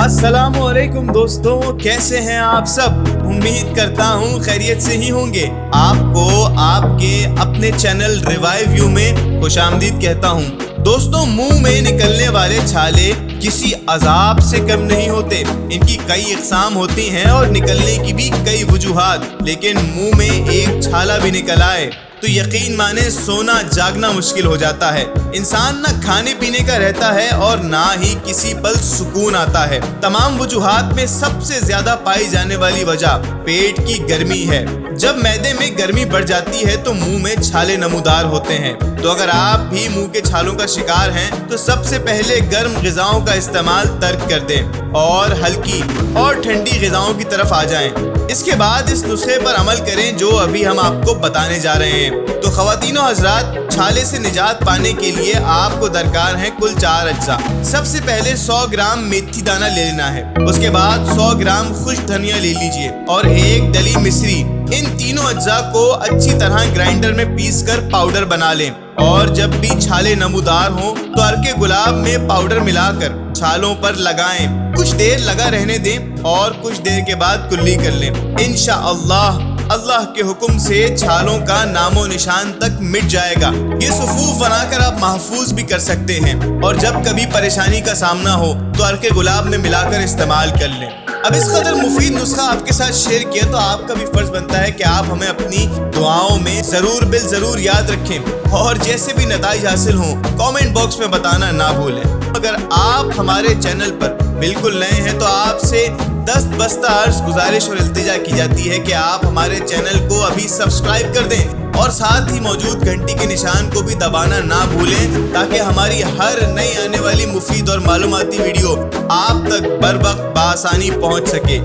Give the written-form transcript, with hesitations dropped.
अस्सलाम वालेकुम दोस्तों, कैसे हैं आप सब। उम्मीद करता हूँ खैरियत से ही होंगे। आपको आपके अपने चैनल रिवाइव यू में खुशामदीद कहता हूँ। दोस्तों, मुंह में निकलने वाले छाले किसी अजाब से कम नहीं होते। इनकी कई इकसाम होती हैं और निकलने की भी कई वजूहात, लेकिन मुंह में एक छाला भी निकल आए तो यकीन माने सोना जागना मुश्किल हो जाता है। इंसान ना खाने पीने का रहता है और ना ही किसी पल सुकून आता है। तमाम वजूहात में सबसे ज्यादा पाई जाने वाली वजह पेट की गर्मी है। जब मैदे में गर्मी बढ़ जाती है तो मुंह में छाले नमूदार होते हैं। तो अगर आप भी मुंह के छालों का शिकार हैं तो सबसे पहले गर्म ग़िज़ाओं का इस्तेमाल तर्क कर दें और हल्की और ठंडी ग़िज़ाओं की तरफ आ जाएं। इसके बाद इस नुस्खे पर अमल करें जो अभी हम आपको बताने जा रहे हैं। तो ख़वातीनो हज़रात, छाले से निजात पाने के लिए आपको दरकार है कुल 4 अज्जा। सबसे पहले 100 ग्राम मेथी दाना ले लेना है। उसके बाद 100 ग्राम खुश्क धनिया ले लीजिए और 1 डली मिश्री। इन तीनों अज्जा को अच्छी तरह ग्राइंडर में पीस कर पाउडर बना लें और जब भी छाले नमूदार हों तो अर्के गुलाब में पाउडर मिलाकर छालों पर लगाएं। कुछ देर लगा रहने दें और कुछ देर के बाद कुल्ली कर लें। इंशाअल्लाह अल्लाह के हुक्म से छालों का नामो निशान तक मिट जाएगा। ये सुफूफ बनाकर आप महफूज भी कर सकते हैं और जब कभी परेशानी का सामना हो तो अर्के गुलाब में मिलाकर इस्तेमाल कर लें। अब इस कदर मुफीद नुस्खा आपके साथ शेयर किया तो आपका भी फर्ज बनता है कि आप हमें अपनी दुआओं में जरूर बिल जरूर याद रखें और जैसे भी नताइज हासिल हों कमेंट बॉक्स में बताना ना भूलें। अगर आप हमारे चैनल पर बिल्कुल नए हैं तो आपसे दस्त अर्ज गुजारिश और इल्तिजा की जाती है कि आप हमारे चैनल को अभी सब्सक्राइब कर दें और साथ ही मौजूद घंटी के निशान को भी दबाना ना भूलें ताकि हमारी हर नई आने वाली मुफीद और मालूमाती वीडियो आप तक बर वक्त बआसानी पहुंच सके।